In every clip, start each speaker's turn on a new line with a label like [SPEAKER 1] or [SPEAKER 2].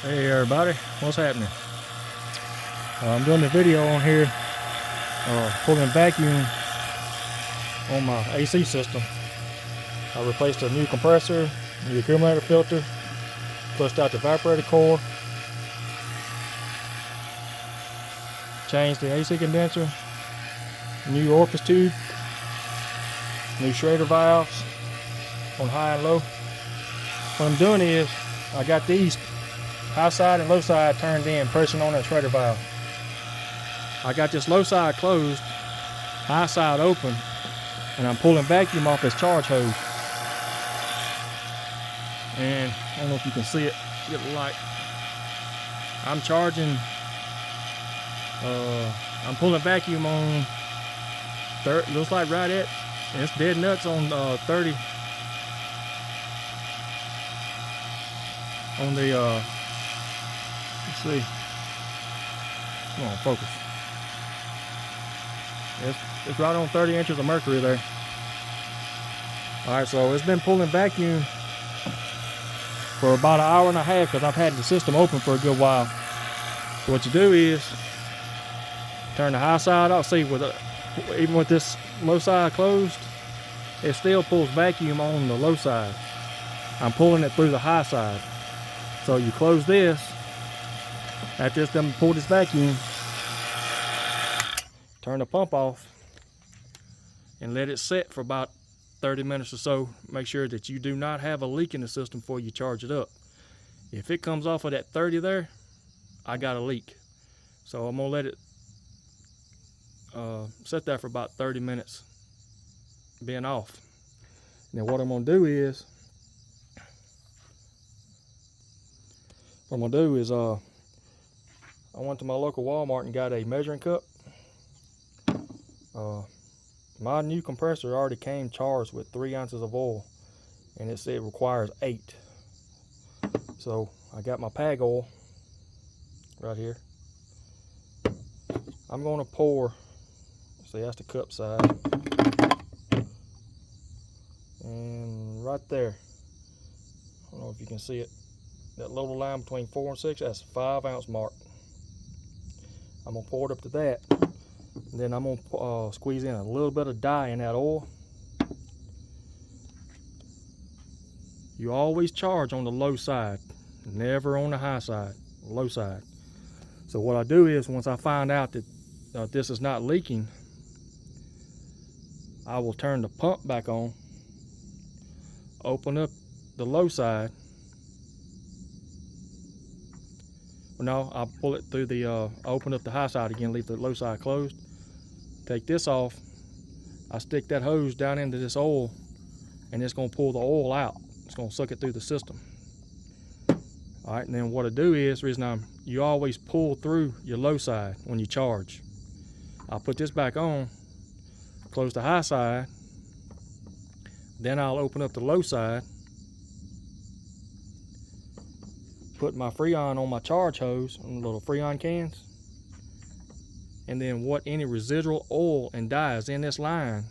[SPEAKER 1] Hey everybody, what's happening? I'm doing the video on here pulling vacuum on my AC system. I replaced a new compressor, new accumulator filter, flushed out the evaporator core, changed the AC condenser, new orifice tube, new Schrader valves on high and low. What I'm doing is I got these high side and low side turned in, pressing on that Schrader valve. I got this low side closed, high side open, and I'm pulling vacuum off this charge hose. And I don't know if you can see it, get the light. I'm charging, I'm pulling vacuum on, looks like right at, and it's dead nuts on 30. On the, let's see, come on, focus. It's right on 30 inches of mercury there. Alright, so it's been pulling vacuum for about an hour and a half because I've had the system open for a good while. So what you do is turn the high side off. See, even with this low side closed, it still pulls vacuum on the low side. I'm pulling it through the high side. So you close this, after it's done pull this vacuum, turn the pump off and let it set for about 30 minutes or so. Make sure that you do not have a leak in the system before you charge it up. If it comes off of that 30 there, I got a leak. So I'm gonna let it set there for about 30 minutes being off. Now what I'm gonna do is, I went to my local Walmart and got a measuring cup. My new compressor already came charged with 3 ounces of oil, and it said it requires 8. So I got my PAG oil right here. I'm going to pour, see, that's the cup side, and right there, I don't know if you can see it, that little line between 4 and 6, that's 5 ounce mark. I'm gonna pour it up to that. And then I'm gonna squeeze in a little bit of dye in that oil. You always charge on the low side, never on the high side, low side. So what I do is, once I find out that this is not leaking, I will turn the pump back on, open up the low side. No, I'll pull it through the, open up the high side again, leave the low side closed. Take this off, I stick that hose down into this oil, and it's gonna pull the oil out. It's gonna suck it through the system. All right, and then what I do is, you always pull through your low side when you charge. I'll put this back on, close the high side, then I'll open up the low side, put my Freon on my charge hose, on little Freon cans, and then any residual oil and dye is in this line,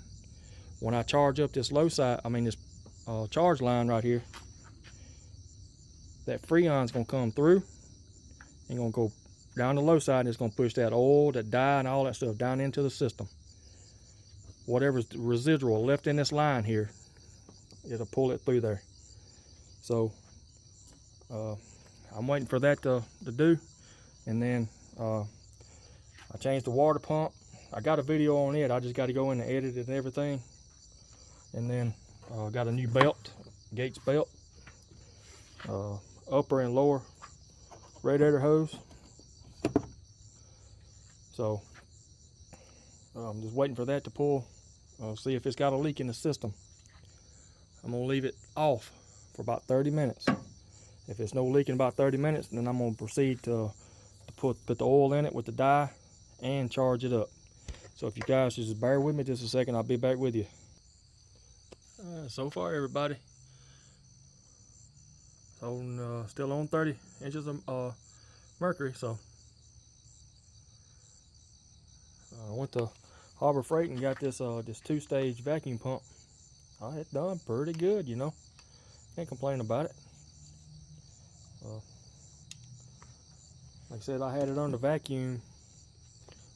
[SPEAKER 1] when I charge up this low side, this charge line right here, that Freon's gonna come through and gonna go down the low side, and it's gonna push that oil, that dye, and all that stuff down into the system. Whatever's residual left in this line here, it'll pull it through there. So I'm waiting for that to do, and then I changed the water pump. I got a video on it. I just got to go in and edit it and everything. And then got a new belt, Gates belt, upper and lower radiator hose. So I'm just waiting for that to pull. See if it's got a leak in the system. I'm gonna leave it off for about 30 minutes. If it's no leak in about 30 minutes, then I'm gonna proceed to put the oil in it with the dye and charge it up. So if you guys just bear with me just a second, I'll be back with you. So far, everybody, still on 30 inches of mercury. So I went to Harbor Freight and got this 2-stage vacuum pump. It's done pretty good, you know. Can't complain about it. Like I said, I had it under vacuum,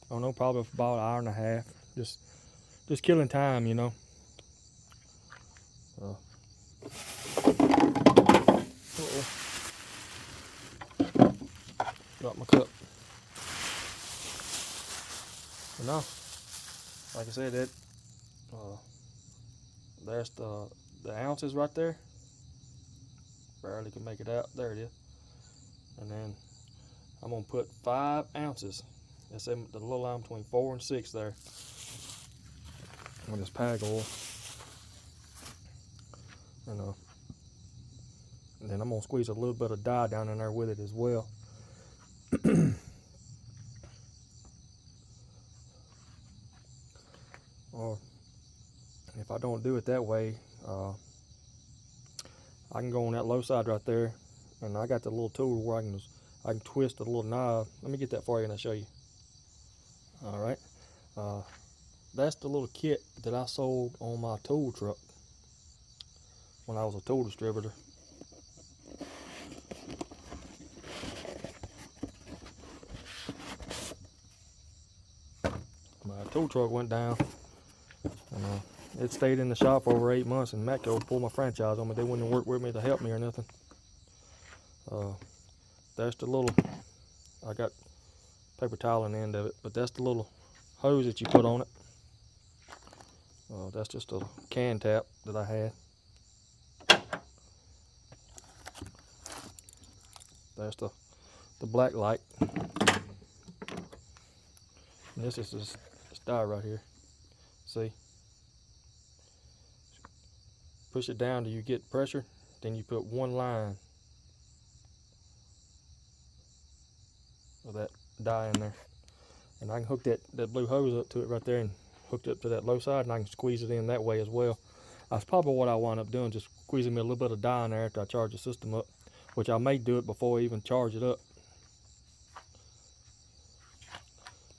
[SPEAKER 1] I don't know, probably for about an hour and a half. Just killing time, you know. Got my cup. But no, like I said, that there's the ounces right there. Barely can make it out. There it is. And then I'm gonna put 5 ounces. That's the little line between 4 and 6 there. On this pag oil. And then I'm gonna squeeze a little bit of dye down in there with it as well. Or if I don't do it that way, I can go on that low side right there, and I got the little tool where I can twist the little knob. Let me get that for you and I'll show you. All right, that's the little kit that I sold on my tool truck when I was a tool distributor. My tool truck went down, and it stayed in the shop for over 8 months, and Matco pulled my franchise on me. They wouldn't work with me to help me or nothing. That's the little, I got paper towel on the end of it, but that's the little hose that you put on it. That's just a can tap that I had. That's the black light. And this is this dye right here. See? Push it down till you get pressure, then you put 1 line of that dye in there. And I can hook that blue hose up to it right there and hook it up to that low side, and I can squeeze it in that way as well. That's probably what I wind up doing, just squeezing me a little bit of dye in there after I charge the system up, which I may do it before I even charge it up.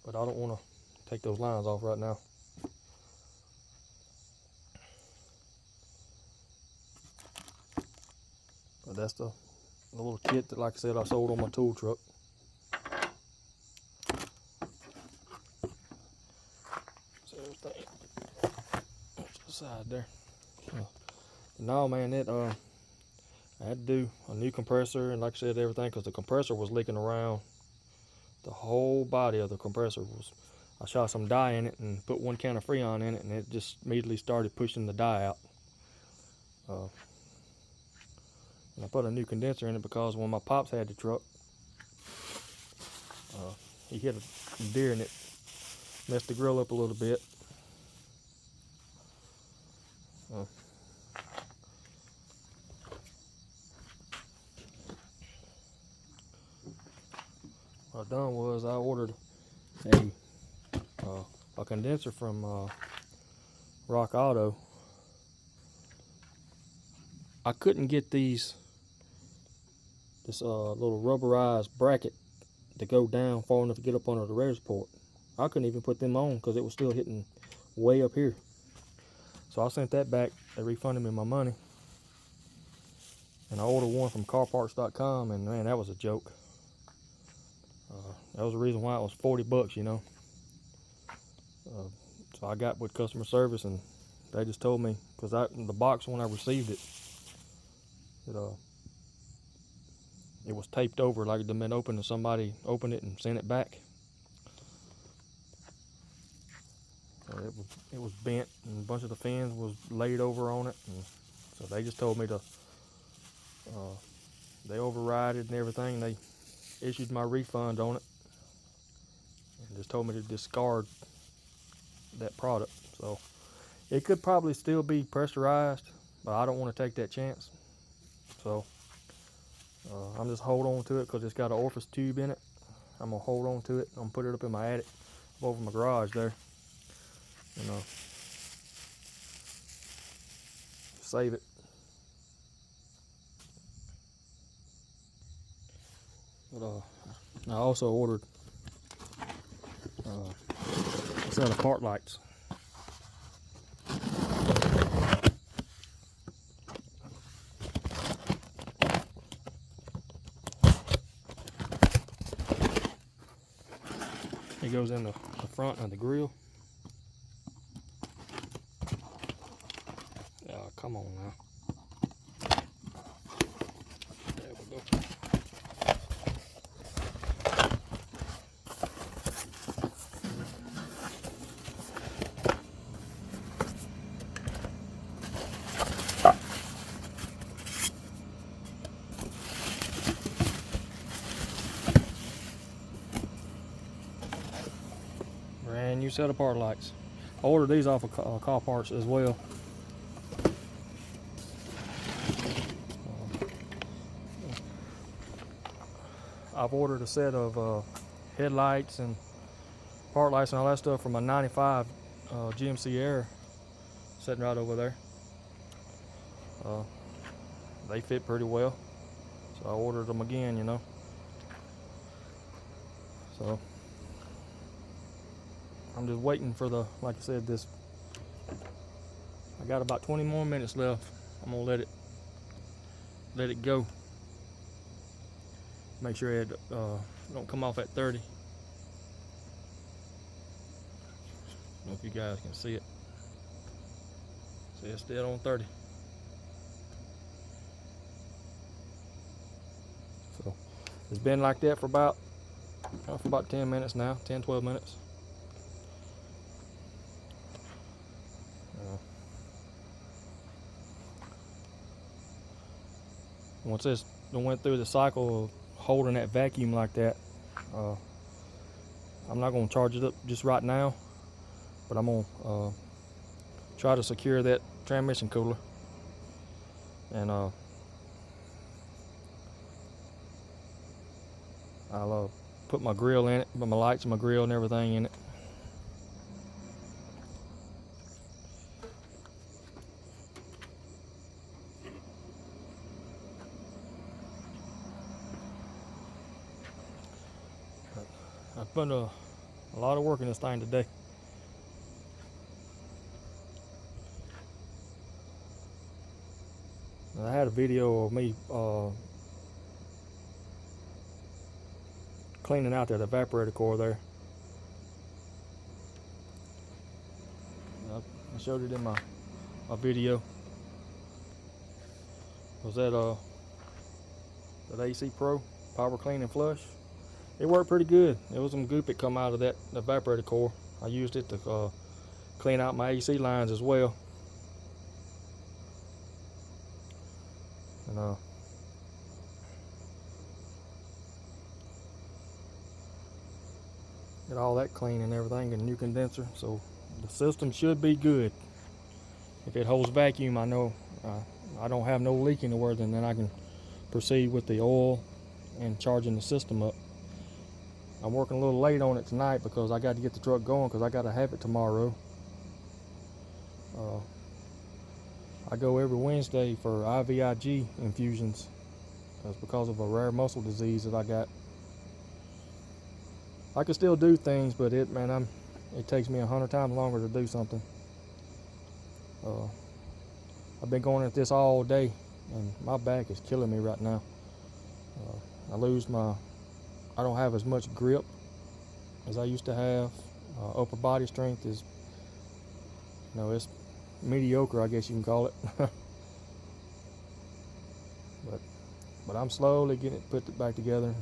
[SPEAKER 1] But I don't want to take those lines off right now. But that's the little kit that, like I said, I sold on my tool truck. So everything, that's the side there. No, man, I had to do a new compressor, and like I said, everything, because the compressor was leaking around. The whole body of the compressor was, I shot some dye in it and put 1 can of Freon in it, and it just immediately started pushing the dye out. And I put a new condenser in it because when my pops had the truck, he hit a deer and it messed the grill up a little bit. What I done was I ordered a condenser from Rock Auto. I couldn't get this little rubberized bracket to go down far enough to get up under the reservoir. I couldn't even put them on because it was still hitting way up here. So I sent that back. They refunded me my money. And I ordered one from carparts.com, and man, that was a joke. That was the reason why it was 40 bucks, you know. So I got with customer service, and they just told me, because the box when I received it, it was taped over like it had been opened, and somebody opened it and sent it back. It was bent, and a bunch of the fins was laid over on it, and so they just told me to they override it and everything. They issued my refund on it and just told me to discard that product. So it could probably still be pressurized, but I don't want to take that chance. So I'm just hold on to it because it's got an orifice tube in it. I'm gonna hold on to it. I'm gonna put it up in my attic, over my garage there. Save it. But I also ordered a set of part lights. It goes in the front of the grill. Come on now. There we go. Brand new set of part lights. I ordered these off of car parts as well. I've ordered a set of headlights and part lights and all that stuff from a 95 GMC Air sitting right over there. They fit pretty well, so I ordered them again, you know. So I'm just waiting for the, like I said, this. I got about 20 more minutes left. I'm gonna let it go. Make sure it don't come off at 30. I don't know if you guys can see it. See, it's still on 30. So it's been like that for about 10 minutes now, 10-12 minutes. Once this went through the cycle of holding that vacuum like that, I'm not going to charge it up just right now, but I'm going to try to secure that transmission cooler, and I'll put my grill in it, put my lights and my grill and everything in it. I've put a lot of work in this thing today. I had a video of me cleaning out that evaporator core there. I showed it in my video. Was that AC Pro Power Clean and Flush? It worked pretty good. There was some goop that come out of that evaporator core. I used it to clean out my AC lines as well. And get all that clean and everything, and new condenser. So the system should be good. If it holds vacuum, I know I don't have no leak anywhere, then I can proceed with the oil and charging the system up. I'm working a little late on it tonight because I got to get the truck going, because I got to have it tomorrow. I go every Wednesday for IVIG infusions. That's because of a rare muscle disease that I got. I can still do things, but it takes me 100 times longer to do something. I've been going at this all day, and my back is killing me right now. I don't have as much grip as I used to have. Upper body strength is, it's mediocre, I guess you can call it. but I'm slowly getting it put back together.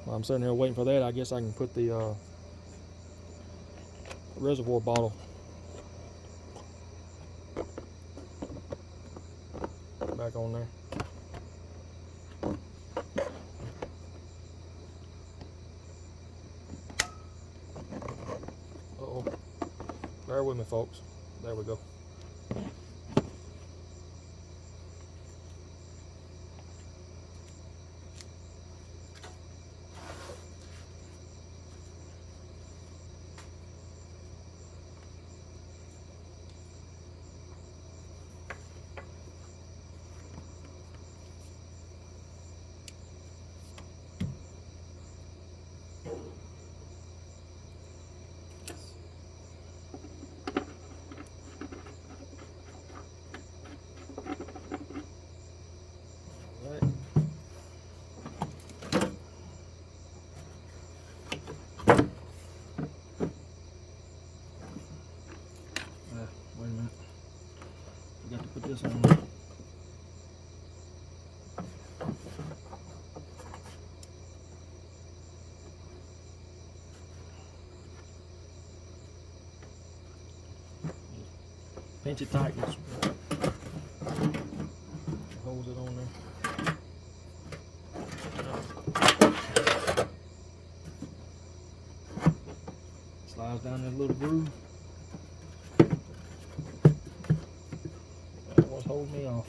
[SPEAKER 1] While I'm sitting here waiting for that, I guess I can put the reservoir bottle back on there. Uh-oh. Bear with me, folks. There we go. this on. Pinch it tight. Holds it on there. Slides down this little groove. That was holding me off.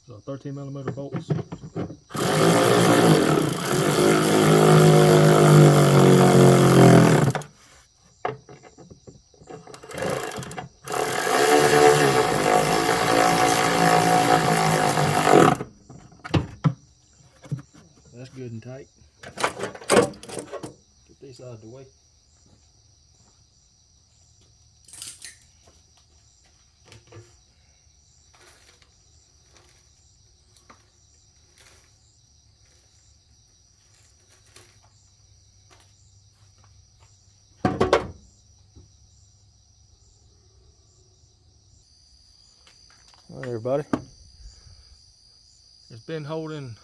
[SPEAKER 1] So 13mm bolts. That's good and tight. Get these out of the way. All right, everybody. It's been holding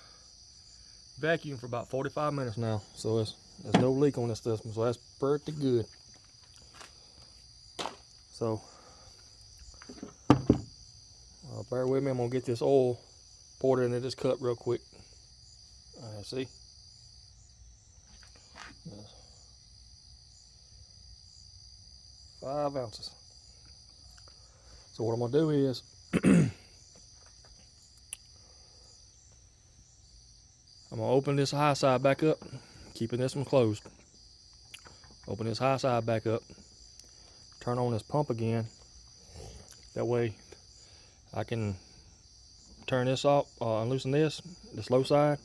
[SPEAKER 1] vacuum for about 45 minutes now, so there's no leak on this system, so that's pretty good. So bear with me, I'm gonna get this oil poured into this cup real quick. All right, see? Yes. 5 ounces. So what I'm gonna do is I'm gonna open this high side back up, keeping this one closed. Open this high side back up, turn on this pump again. That way I can turn this off, unloosen this low side,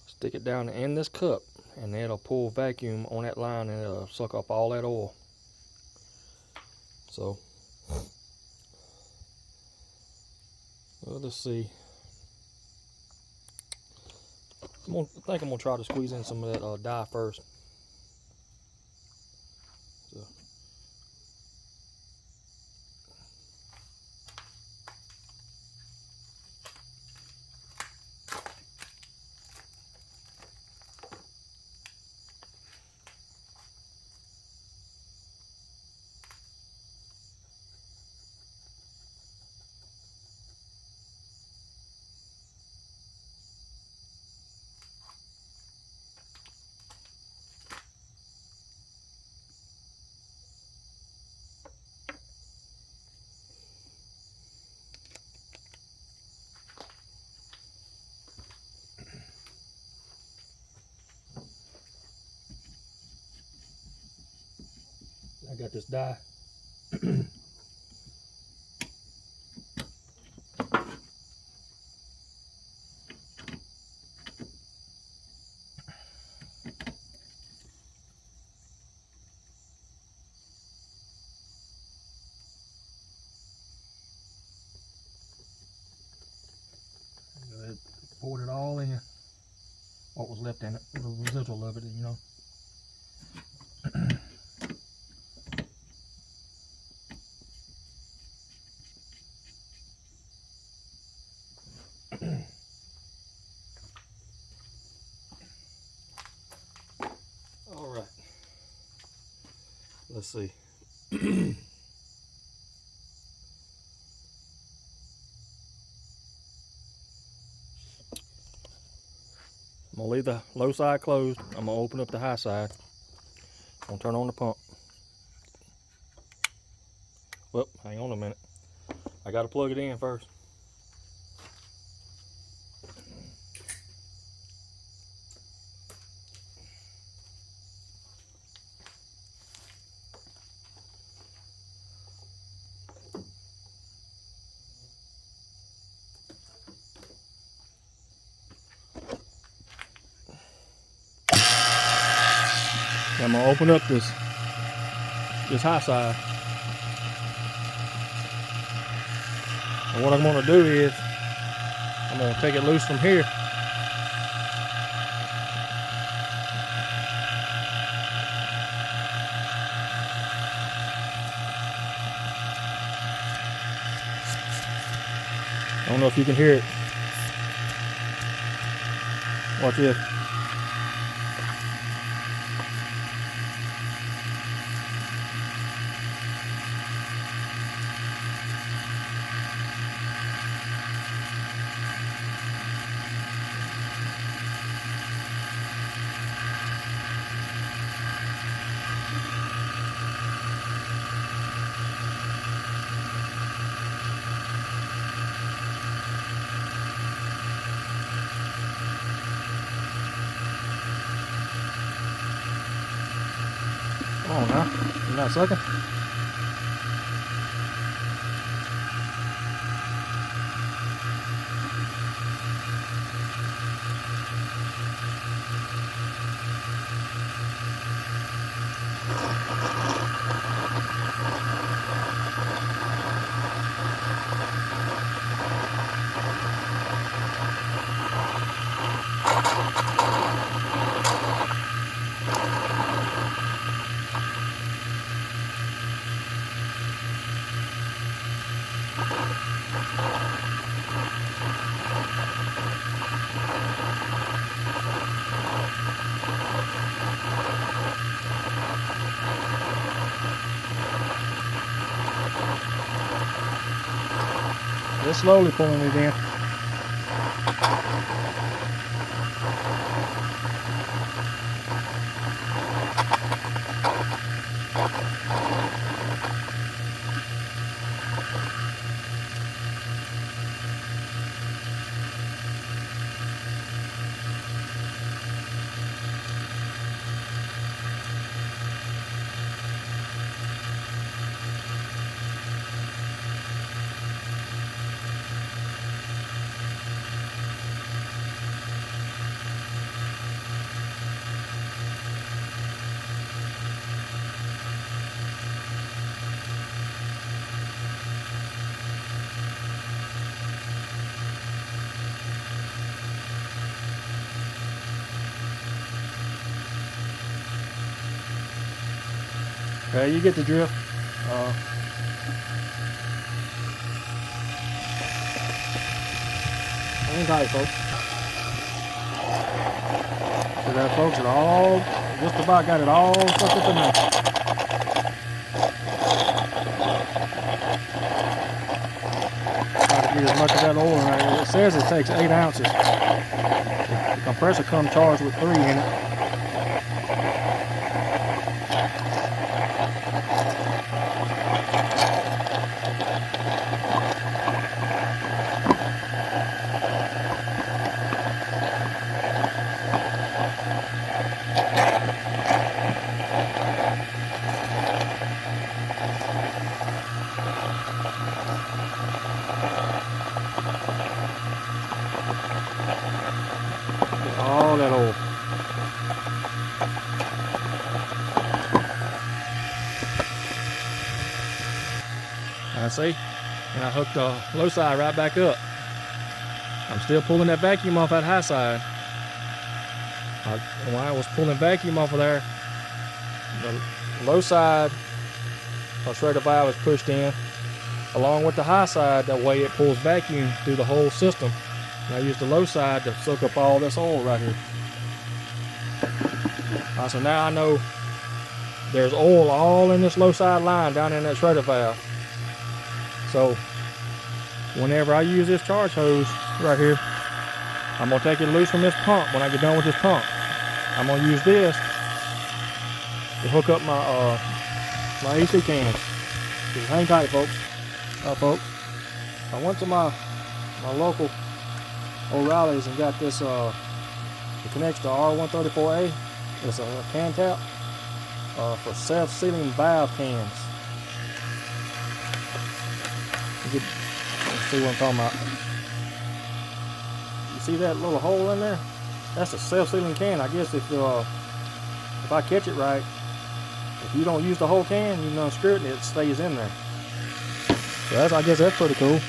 [SPEAKER 1] stick it down in this cup, and then it'll pull vacuum on that line and it'll suck up all that oil. So, well, let's see. I think I'm gonna try to squeeze in some of that dye first. So. I got this dye. Go ahead, poured it all in. What was left in it, the residual of it, you know. All right. Let's see. I'm gonna leave the low side closed. I'm gonna open up the high side. I'm gonna turn on the pump. Well, hang on a minute. I gotta plug it in first. I'm gonna open up this high side. And what I'm gonna do is I'm gonna take it loose from here. I don't know if you can hear it. Watch this. Come on now, you're not sucking? Just slowly pulling it in. Okay, you get the drift. Hang tight, folks. See that, folks? It all, just about got it all sucked up in there. Try to get as much of that oil in there. It says it takes 8 ounces. The compressor comes charged with 3 in it. All that oil. I see, and I hooked the low side right back up. I'm still pulling that vacuum off that high side. When I was pulling vacuum off of there, the low side Schrader valve is pushed in along with the high side. That way it pulls vacuum through the whole system. And I use the low side to soak up all this oil right here. So now I know there's oil all in this low side line down in that Schrader valve. So whenever I use this charge hose right here, I'm gonna take it loose from this pump. When I get done with this pump, I'm gonna use this to hook up my my AC cans. Just hang tight, folks. Folks, I went to my local O'Reilly's and got this. It connects to R134A. It's a can tap for self-sealing valve cans. Let's see what I'm talking about. You see that little hole in there? That's a self-sealing can. I guess if I catch it right, If you don't use the whole can, you unscrew it and it stays in there. So I guess that's pretty cool.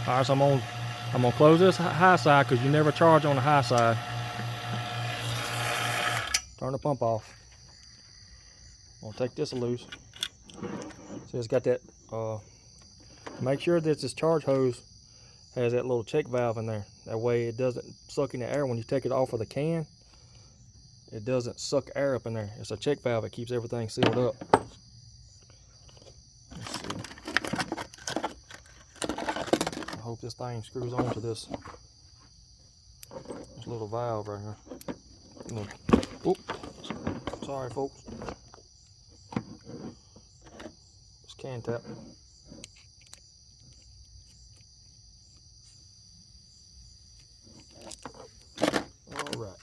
[SPEAKER 1] Alright, so I'm gonna close this high side because you never charge on the high side. Turn the pump off. I'm gonna take this loose. So it's got that, make sure that this charge hose has that little check valve in there. That way it doesn't suck in the air when you take it off of the can. It doesn't suck air up in there. It's a check valve. It keeps everything sealed up. Let's see. I hope this thing screws onto this little valve right here. Oop. Sorry, folks. This can tap. All right.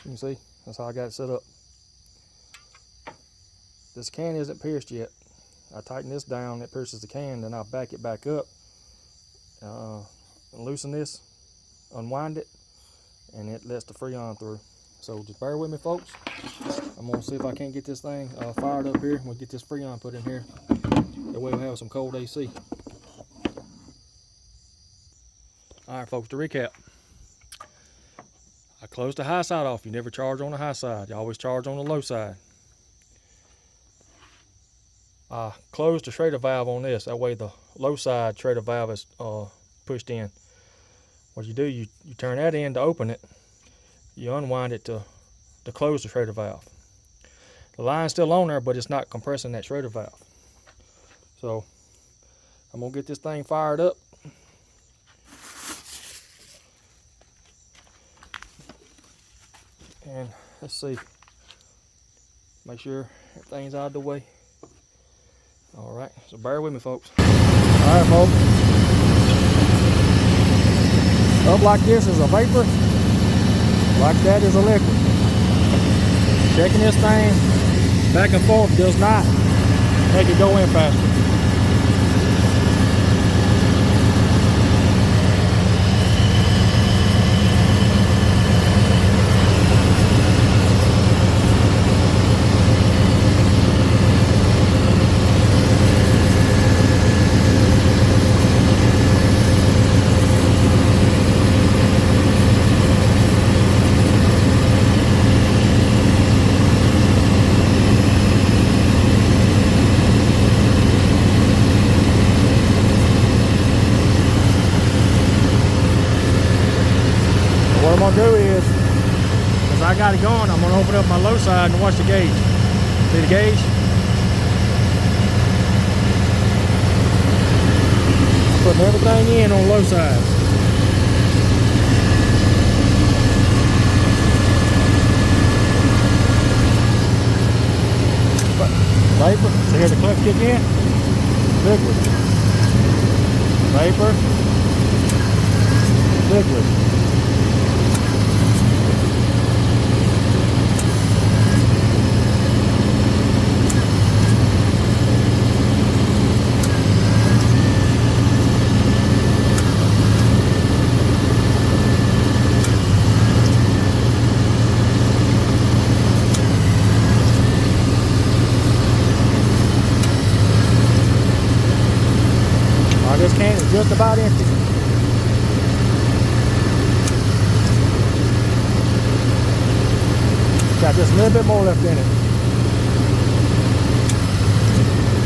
[SPEAKER 1] You can see, that's how I got it set up. This can isn't pierced yet. I tighten this down, it pierces the can, then I'll back it back up, loosen this, unwind it, and it lets the Freon through. So just bear with me, folks. I'm gonna see if I can't get this thing fired up here. We'll get this Freon put in here. That way we'll have some cold AC. All right, folks, to recap. I closed the high side off. You never charge on the high side. You always charge on the low side. I closed the Schrader valve on this. That way the low side Schrader valve is pushed in. What you do, you turn that in to open it. You unwind it to close the Schrader valve. The line's still on there, but it's not compressing that Schrader valve. So I'm gonna get this thing fired up. And let's see, make sure everything's out of the way. All right, so bear with me, folks. All right, folks. Up like this is a vapor, like that is a liquid. Checking this thing back and forth does not make it go in faster. What I'm gonna do is, as I got it going, I'm gonna open up my low side and watch the gauge. See the gauge? Putting everything in on low side. Vapor, so here's the clip kick in. Liquid. Vapor. Liquid. This can is just about empty. Got just a little bit more left in it.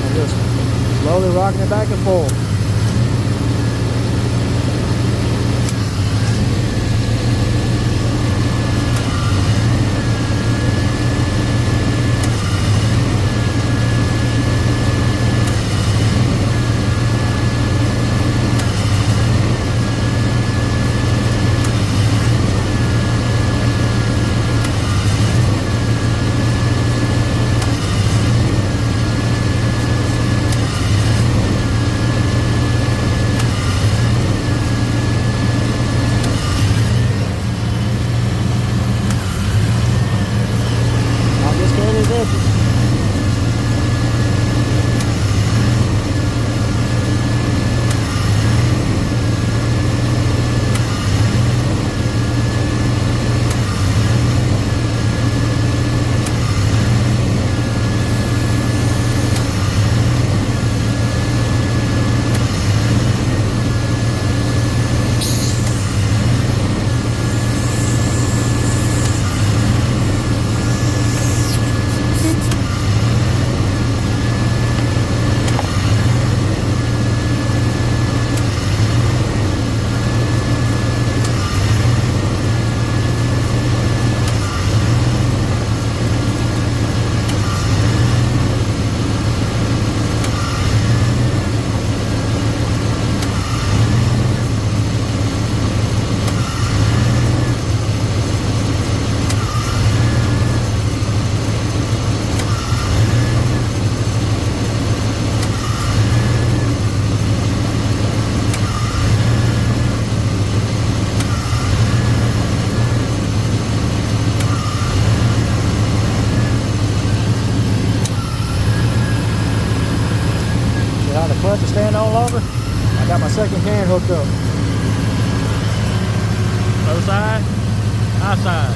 [SPEAKER 1] I'm just slowly rocking it back and forth. Now the clutch is standing on longer. I got my second can hooked up. Low side, high side.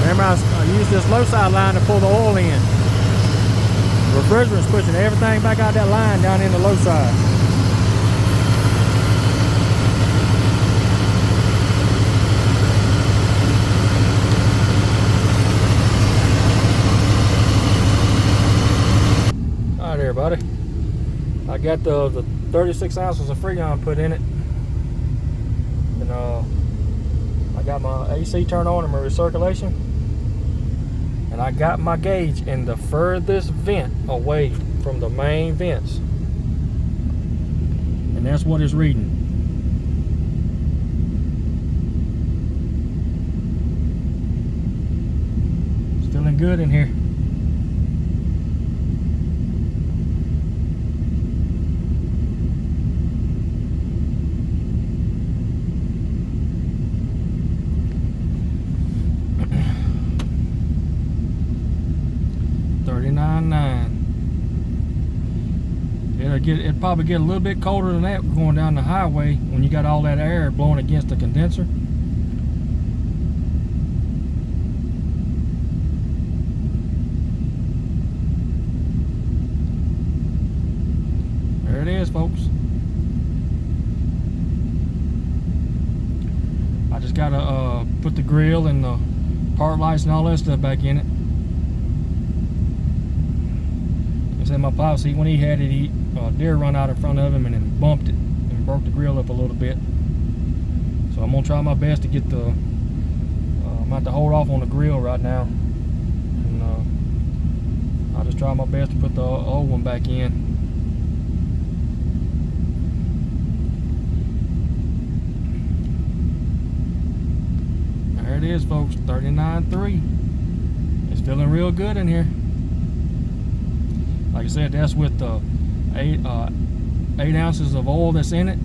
[SPEAKER 1] Remember, I used this low side line to pull the oil in. The refrigerant's pushing everything back out that line down in the low side. Alright everybody, I got the 36 ounces of Freon put in it, and I got my AC turned on and my recirculation, and I got my gauge in the furthest vent away from the main vents, and that's what it's reading. It's feeling good in here. It'd probably get a little bit colder than that going down the highway when you got all that air blowing against the condenser. There it is, folks. I just gotta put the grill and the part lights and all that stuff back in it. I said my pop, see, when he had it, deer run out in front of him and then bumped it and broke the grill up a little bit. So I'm gonna try my best to get the I'm about to hold off on the grill right now, and I'll just try my best to put the old one back in. There it is, folks, 39.3. It's feeling real good in here. Like I said, that's with the 8 ounces of oil that's in it.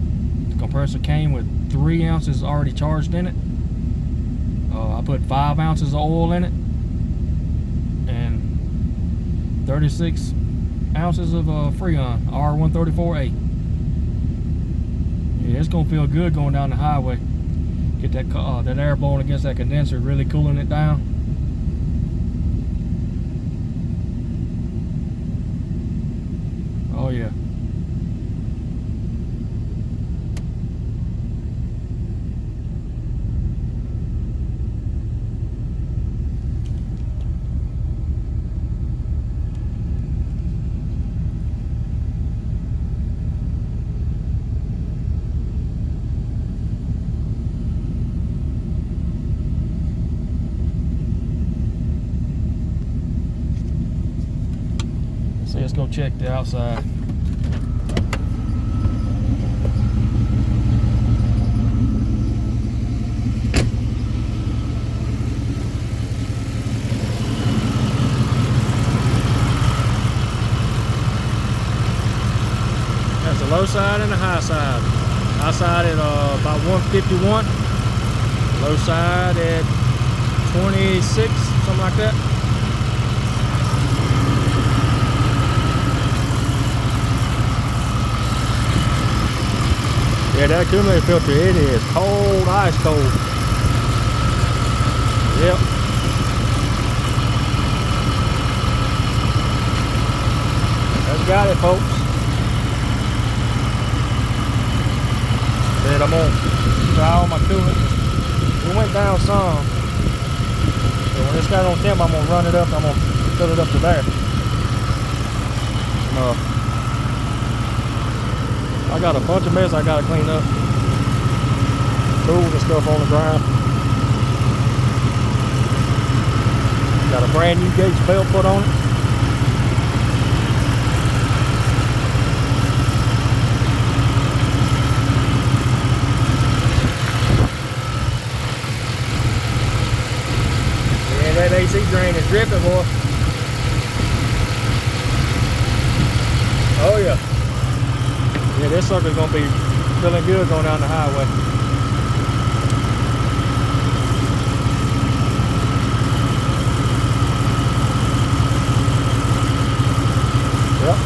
[SPEAKER 1] The compressor came with 3 ounces already charged in it. I put 5 ounces of oil in it and 36 ounces of Freon, R134A. Yeah, it's gonna feel good going down the highway. Get that air blowing against that condenser, really cooling it down. Oh yeah. So let's go check the outside. That's the low side and the high side. High side at about 151. Low side at 26, something like that. Yeah, that accumulator filter, it is cold, ice cold. Yep. That's got it, folks. Said I'm gonna try all my coolant. It went down some. So when this got on temp, I'm gonna run it up. I'm gonna fill it up to there. I got a bunch of mess I gotta clean up. Tools and stuff on the ground. Got a brand new gauge belt put on it. Yeah, that AC drain is dripping, boy. this sucker's gonna be feeling good going down the highway. Yep.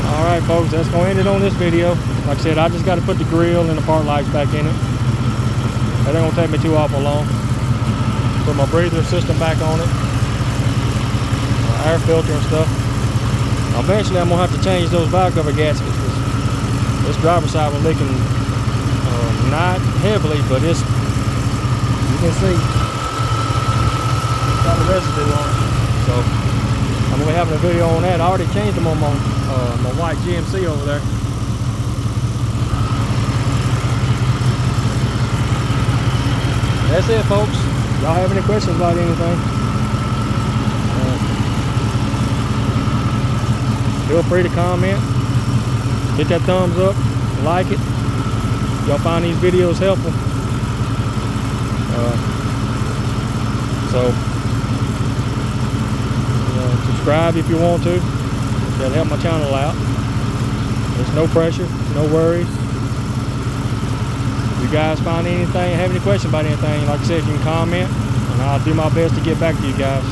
[SPEAKER 1] Alright folks, that's going to end it on this video. Like I said, I just got to put the grill and the park lights back in it. That ain't going to take me too awful long. Put my breather system back on it. Air filter and stuff. Eventually I'm going to have to change those valve cover gaskets. This driver's side was leaking not heavily, but it's, you can see, got the residue on it. So I'm going to be having a video on that. I already changed them on my white GMC over there. That's it, folks. Y'all have any questions about anything? Feel free to comment. Hit that thumbs up. Like it. Y'all find these videos helpful. Subscribe if you want to. That'll help my channel out. There's no pressure, no worries. If you guys find anything, have any questions about anything, like I said, you can comment, and I'll do my best to get back to you guys.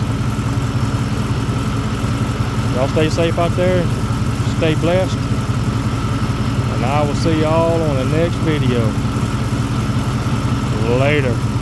[SPEAKER 1] Y'all stay safe out there, stay blessed, and I will see y'all on the next video. Later.